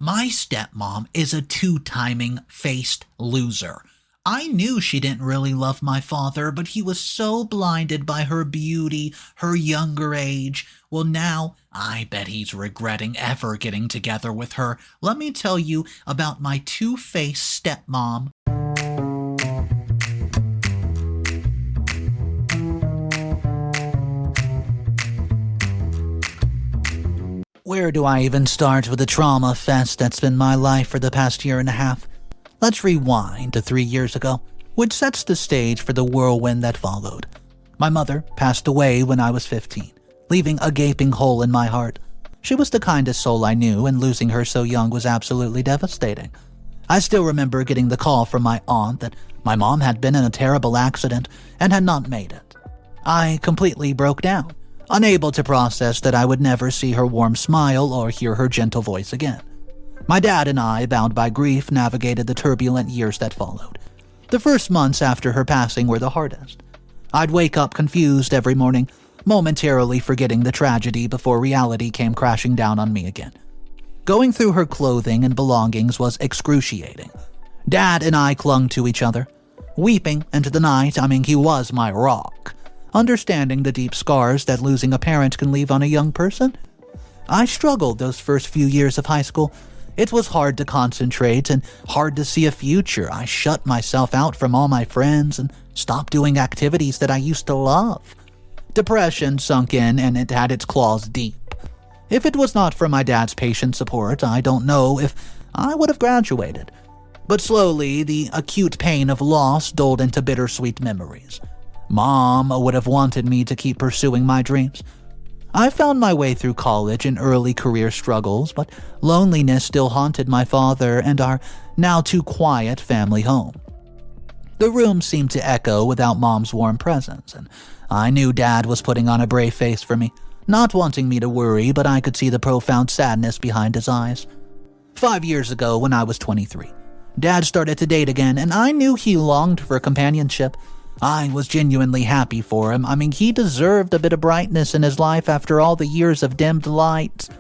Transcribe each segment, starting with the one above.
My stepmom is a two-timing faced loser. I knew she didn't really love my father, but he was so blinded by her beauty, her younger age. Well, now I bet he's regretting ever getting together with her. Let me tell you about my two-faced stepmom. Where do I even start with the trauma fest that's been my life for the past year and a half? Let's rewind to 3 years ago, which sets the stage for the whirlwind that followed. My mother passed away when I was 15, leaving a gaping hole in my heart. She was the kindest soul I knew, and losing her so young was absolutely devastating. I still remember getting the call from my aunt that my mom had been in a terrible accident and had not made it. I completely broke down, unable to process that I would never see her warm smile or hear her gentle voice again. My dad and I, bound by grief, navigated the turbulent years that followed. The first months after her passing were the hardest. I'd wake up confused every morning, momentarily forgetting the tragedy before reality came crashing down on me again. Going through her clothing and belongings was excruciating. Dad and I clung to each other, weeping into the night. He was my rock. Understanding the deep scars that losing a parent can leave on a young person. I struggled those first few years of high school. It was hard to concentrate and hard to see a future. I shut myself out from all my friends and stopped doing activities that I used to love. Depression sunk in, and it had its claws deep. If it was not for my dad's patient support, I don't know if I would have graduated. But slowly, the acute pain of loss doled into bittersweet memories. Mom would have wanted me to keep pursuing my dreams. I found my way through college and early career struggles, but loneliness still haunted my father and our now too quiet family home. The room seemed to echo without Mom's warm presence, and I knew Dad was putting on a brave face for me, not wanting me to worry, but I could see the profound sadness behind his eyes. 5 years ago, when I was 23, Dad started to date again, and I knew he longed for companionship. I was genuinely happy for him. He deserved a bit of brightness in his life after all the years of dimmed lights.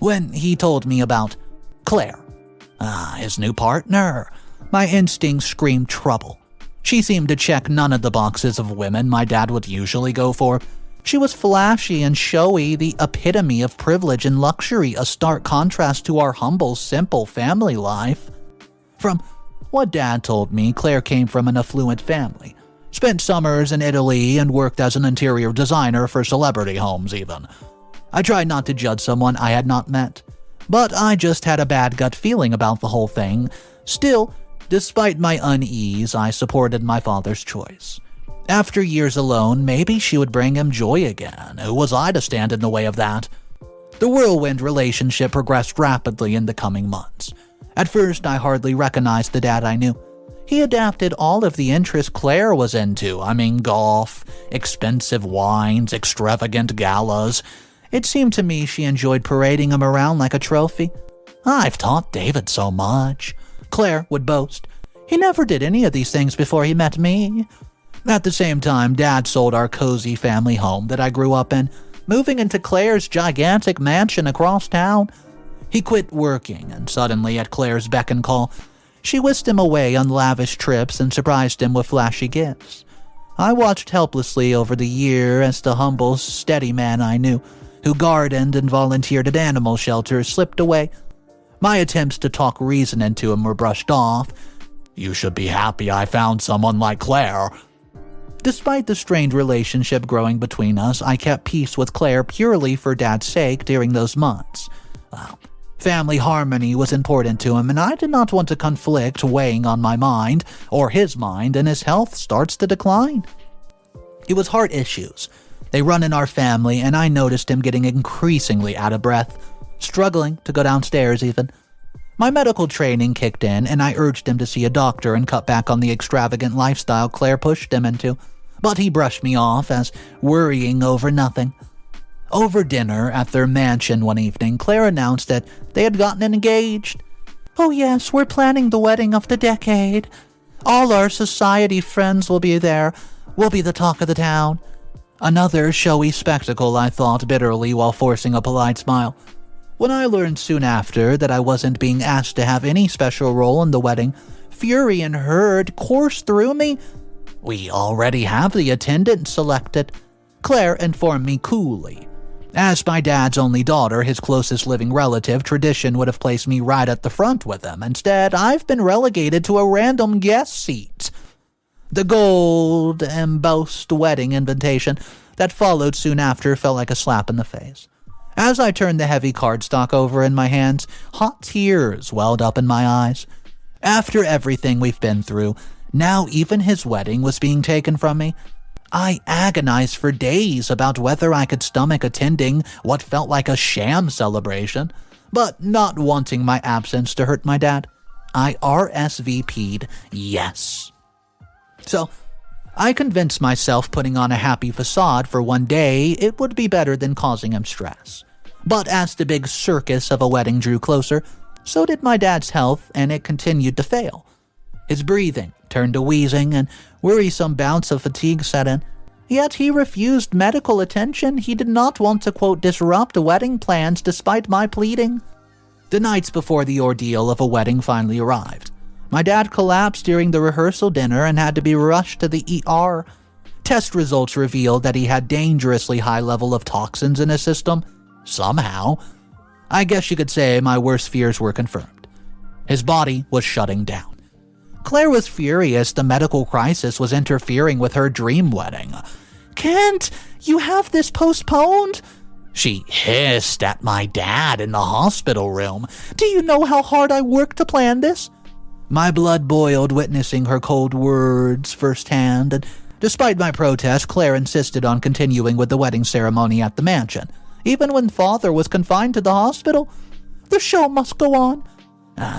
When he told me about Claire, his new partner, my instincts screamed trouble. She seemed to check none of the boxes of women my dad would usually go for. She was flashy and showy, the epitome of privilege and luxury, a stark contrast to our humble, simple family life. From what Dad told me, Claire came from an affluent family. Spent summers in Italy and worked as an interior designer for celebrity homes even. I tried not to judge someone I had not met, but I just had a bad gut feeling about the whole thing. Still, despite my unease, I supported my father's choice. After years alone, maybe she would bring him joy again. Who was I to stand in the way of that? The whirlwind relationship progressed rapidly in the coming months. At first, I hardly recognized the dad I knew. He adapted all of the interests Claire was into. Golf, expensive wines, extravagant galas. It seemed to me she enjoyed parading him around like a trophy. I've taught David so much, Claire would boast. He never did any of these things before he met me. At the same time, Dad sold our cozy family home that I grew up in, moving into Claire's gigantic mansion across town. He quit working, and suddenly, at Claire's beck and call, she whisked him away on lavish trips and surprised him with flashy gifts. I watched helplessly over the year as the humble, steady man I knew, who gardened and volunteered at animal shelters, slipped away. My attempts to talk reason into him were brushed off. "You should be happy I found someone like Claire." Despite the strained relationship growing between us, I kept peace with Claire purely for Dad's sake during those months. Family harmony was important to him, and I did not want to conflict weighing on my mind, or his mind, and his health starts to decline. It was heart issues. They run in our family, and I noticed him getting increasingly out of breath, struggling to go downstairs even. My medical training kicked in, and I urged him to see a doctor and cut back on the extravagant lifestyle Claire pushed him into, but he brushed me off as worrying over nothing. Over dinner at their mansion one evening, Claire announced that they had gotten engaged. "Oh yes, we're planning the wedding of the decade. All our society friends will be there. We'll be the talk of the town." Another showy spectacle, I thought bitterly while forcing a polite smile. When I learned soon after that I wasn't being asked to have any special role in the wedding, fury and hurt coursed through me. "We already have the attendant selected," Claire informed me coolly. As my dad's only daughter, his closest living relative, tradition would have placed me right at the front with him. Instead, I've been relegated to a random guest seat. The gold-embossed wedding invitation that followed soon after felt like a slap in the face. As I turned the heavy cardstock over in my hands, hot tears welled up in my eyes. After everything we've been through, now even his wedding was being taken from me. I agonized for days about whether I could stomach attending what felt like a sham celebration, but not wanting my absence to hurt my dad, I RSVP'd yes. So, I convinced myself putting on a happy facade for one day it would be better than causing him stress. But as the big circus of a wedding drew closer, so did my dad's health, and it continued to fail. His breathing turned to wheezing, and worrisome bouts of fatigue set in. Yet he refused medical attention. He did not want to, quote, disrupt wedding plans despite my pleading. The nights before the ordeal of a wedding finally arrived. My dad collapsed during the rehearsal dinner and had to be rushed to the ER. Test results revealed that he had dangerously high level of toxins in his system. Somehow. I guess you could say my worst fears were confirmed. His body was shutting down. Claire was furious the medical crisis was interfering with her dream wedding. "Can't you have this postponed?" She hissed at my dad in the hospital room. "Do you know how hard I worked to plan this?" My blood boiled witnessing her cold words firsthand, and despite my protest, Claire insisted on continuing with the wedding ceremony at the mansion, even when father was confined to the hospital. "The show must go on."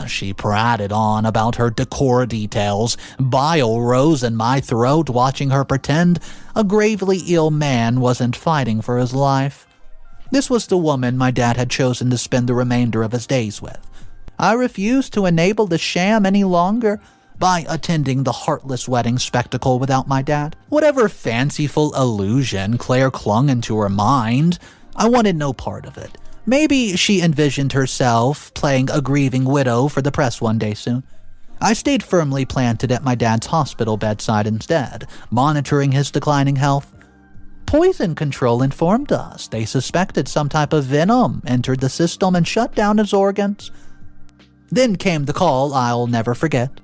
She prated on about her decor details. Bile rose in my throat watching her pretend a gravely ill man wasn't fighting for his life. This was the woman my dad had chosen to spend the remainder of his days with. I refused to enable the sham any longer by attending the heartless wedding spectacle without my dad. Whatever fanciful illusion Claire clung into her mind, I wanted no part of it. Maybe she envisioned herself playing a grieving widow for the press one day soon. I stayed firmly planted at my dad's hospital bedside instead, monitoring his declining health. Poison control informed us they suspected some type of venom entered the system and shut down his organs. Then came the call I'll never forget.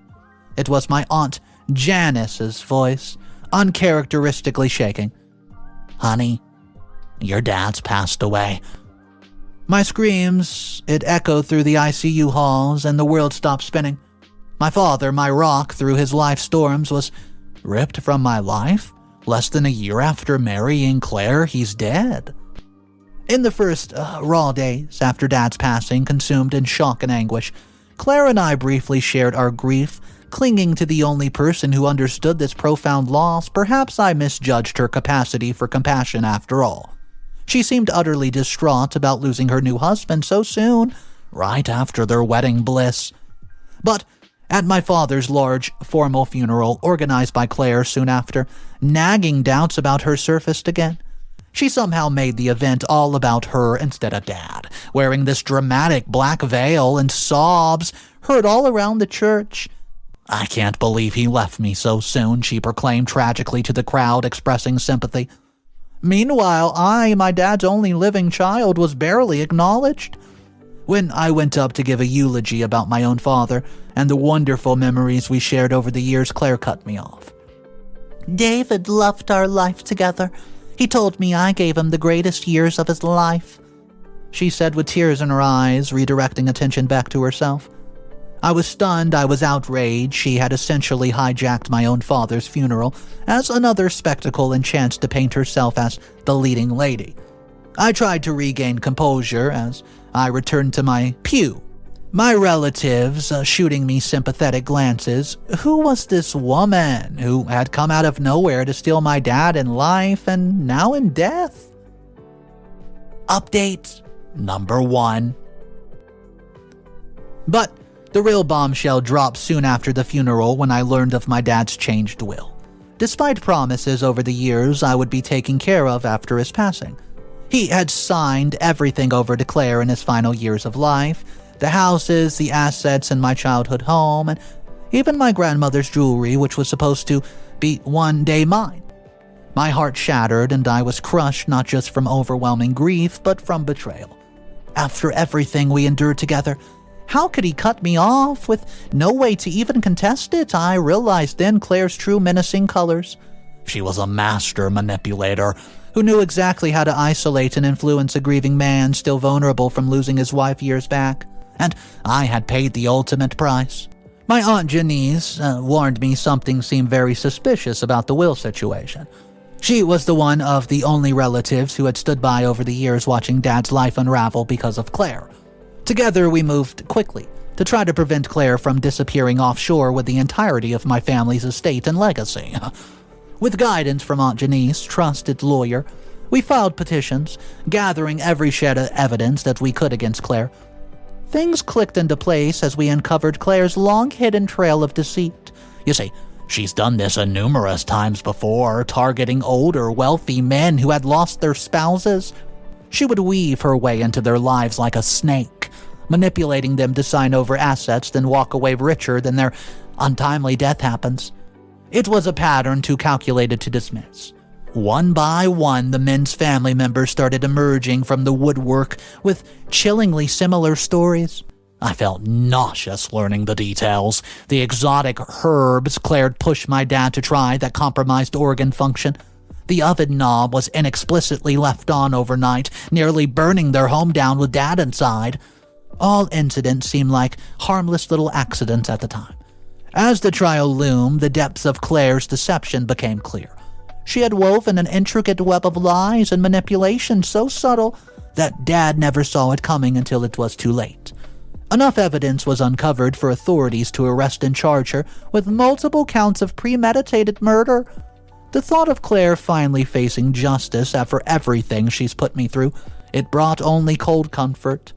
It was my aunt Janice's voice, uncharacteristically shaking. "Honey, your dad's passed away." My screams, it echoed through the ICU halls and the world stopped spinning. My father, my rock through his life storms, was ripped from my life. Less than a year after marrying Claire, he's dead. In the first raw days after Dad's passing, consumed in shock and anguish, Claire and I briefly shared our grief, clinging to the only person who understood this profound loss. Perhaps I misjudged her capacity for compassion after all. She seemed utterly distraught about losing her new husband so soon, right after their wedding bliss. But at my father's large, formal funeral, organized by Claire soon after, nagging doubts about her surfaced again. She somehow made the event all about her instead of Dad, wearing this dramatic black veil, and sobs heard all around the church. "I can't believe he left me so soon," she proclaimed tragically to the crowd, expressing sympathy. Meanwhile, I, my dad's only living child, was barely acknowledged. When I went up to give a eulogy about my own father and the wonderful memories we shared over the years, Claire cut me off. "David loved our life together. He told me I gave him the greatest years of his life," she said with tears in her eyes, redirecting attention back to herself. I was stunned, I was outraged. She had essentially hijacked my own father's funeral as another spectacle and chance to paint herself as the leading lady. I tried to regain composure as I returned to my pew, my relatives shooting me sympathetic glances. Who was this woman who had come out of nowhere to steal my dad in life and now in death? Update number 1. But the real bombshell dropped soon after the funeral when I learned of my dad's changed will. Despite promises over the years I would be taken care of after his passing, He had signed everything over to Claire in his final years of life, the houses, the assets in my childhood home, and even my grandmother's jewelry, which was supposed to be one day mine. My heart shattered, and I was crushed not just from overwhelming grief, but from betrayal. After everything we endured together, how could he cut me off with no way to even contest it? I realized then Claire's true menacing colors. She was a master manipulator who knew exactly how to isolate and influence a grieving man still vulnerable from losing his wife years back. And I had paid the ultimate price. My Aunt Janice warned me something seemed very suspicious about the will situation. She was the one of the only relatives who had stood by over the years watching Dad's life unravel because of Claire. Together we moved quickly to try to prevent Claire from disappearing offshore with the entirety of my family's estate and legacy. With guidance from Aunt Janice, trusted lawyer, we filed petitions, gathering every shred of evidence that we could against Claire. Things clicked into place as we uncovered Claire's long-hidden trail of deceit. You see, she's done this numerous times before, targeting older, wealthy men who had lost their spouses. She would weave her way into their lives like a snake, manipulating them to sign over assets, then walk away richer than their untimely death happens. It was a pattern too calculated to dismiss. One by one, the men's family members started emerging from the woodwork with chillingly similar stories. I felt nauseous learning the details. The exotic herbs Claire pushed my dad to try that compromised organ function. The oven knob was inexplicitly left on overnight, nearly burning their home down with Dad inside. All incidents seemed like harmless little accidents at the time. As the trial loomed, the depths of Claire's deception became clear. She had woven an intricate web of lies and manipulation so subtle that Dad never saw it coming until it was too late. Enough evidence was uncovered for authorities to arrest and charge her with multiple counts of premeditated murder. The thought of Claire finally facing justice after everything she's put me through, it brought only cold comfort.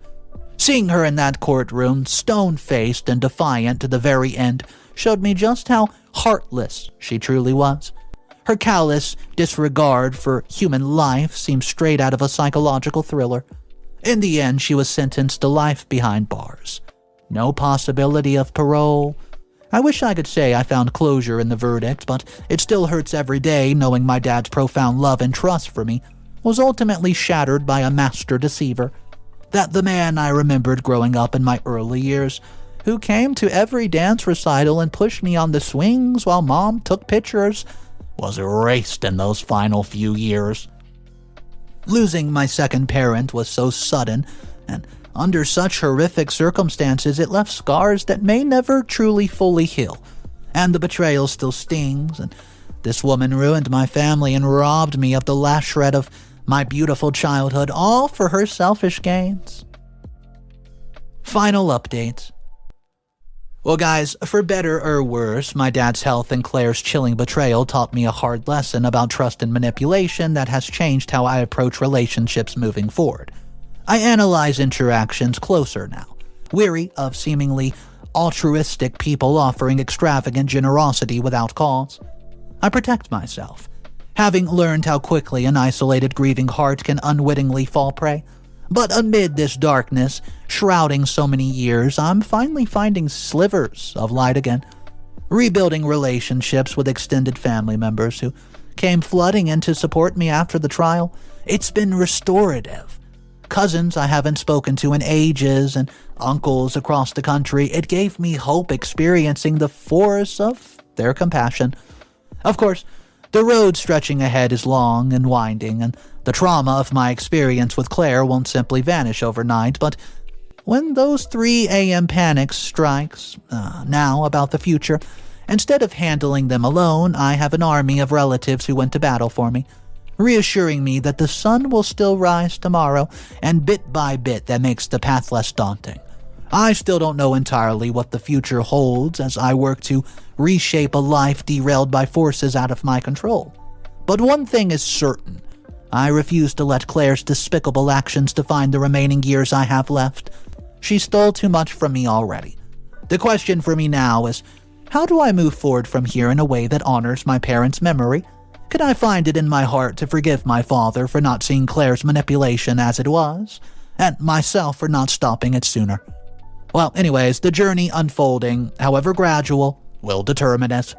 Seeing her in that courtroom, stone-faced and defiant to the very end, showed me just how heartless she truly was. Her callous disregard for human life seemed straight out of a psychological thriller. In the end, she was sentenced to life behind bars. No possibility of parole. I wish I could say I found closure in the verdict, but it still hurts every day knowing my dad's profound love and trust for me was ultimately shattered by a master deceiver. That the man I remembered growing up in my early years, who came to every dance recital and pushed me on the swings while Mom took pictures, was erased in those final few years. Losing my second parent was so sudden, and under such horrific circumstances it left scars that may never truly fully heal. And the betrayal still stings, and this woman ruined my family and robbed me of the last shred of my beautiful childhood, all for her selfish gains. Final update. Well guys, for better or worse, my dad's health and Claire's chilling betrayal taught me a hard lesson about trust and manipulation that has changed how I approach relationships moving forward. I analyze interactions closer now, weary of seemingly altruistic people offering extravagant generosity without cause. I protect myself, having learned how quickly an isolated grieving heart can unwittingly fall prey. But amid this darkness, shrouding so many years, I'm finally finding slivers of light again. Rebuilding relationships with extended family members who came flooding in to support me after the trial. It's been restorative. Cousins I haven't spoken to in ages and uncles across the country, it gave me hope experiencing the force of their compassion. Of course, the road stretching ahead is long and winding, and the trauma of my experience with Claire won't simply vanish overnight, but when those 3 a.m. panics strikes, now about the future, instead of handling them alone, I have an army of relatives who went to battle for me, reassuring me that the sun will still rise tomorrow, and bit by bit that makes the path less daunting. I still don't know entirely what the future holds as I work to reshape a life derailed by forces out of my control. But one thing is certain. I refuse to let Claire's despicable actions define the remaining years I have left. She stole too much from me already. The question for me now is, how do I move forward from here in a way that honors my parents' memory Could I find it in my heart to forgive my father for not seeing Claire's manipulation as it was, and myself for not stopping it sooner? Well, anyways, the journey unfolding, however gradual, will determine it.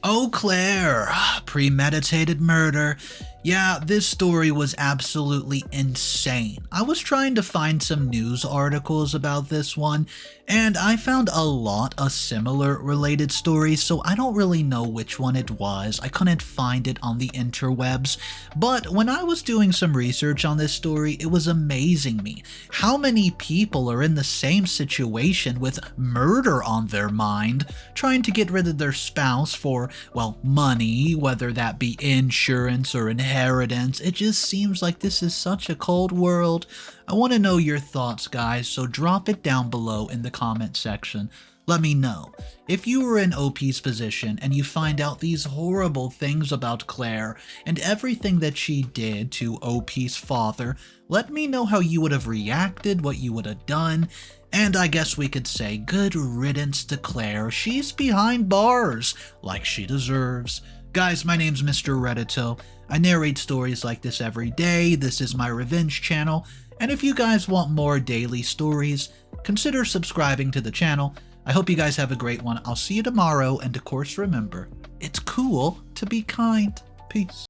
Oh, Claire, premeditated murder. Yeah, this story was absolutely insane. I was trying to find some news articles about this one, and I found a lot of similar related stories, so I don't really know which one it was. I couldn't find it on the interwebs, but when I was doing some research on this story, it was amazing me how many people are in the same situation with murder on their mind, trying to get rid of their spouse for, well, money, whether that be insurance or inheritance. It just seems like this is such a cold world. I want to know your thoughts, guys, so drop it down below in the comment section. Let me know. If you were in OP's position and you find out these horrible things about Claire and everything that she did to OP's father, let me know how you would have reacted, what you would have done, and I guess we could say good riddance to Claire. She's behind bars, like she deserves. Guys, my name's mr.reddito. I narrate stories like this every day. This is my revenge channel, and if you guys want more daily stories, consider subscribing to the channel. I hope you guys have a great one. I'll see you tomorrow, and of course remember, it's cool to be kind. Peace.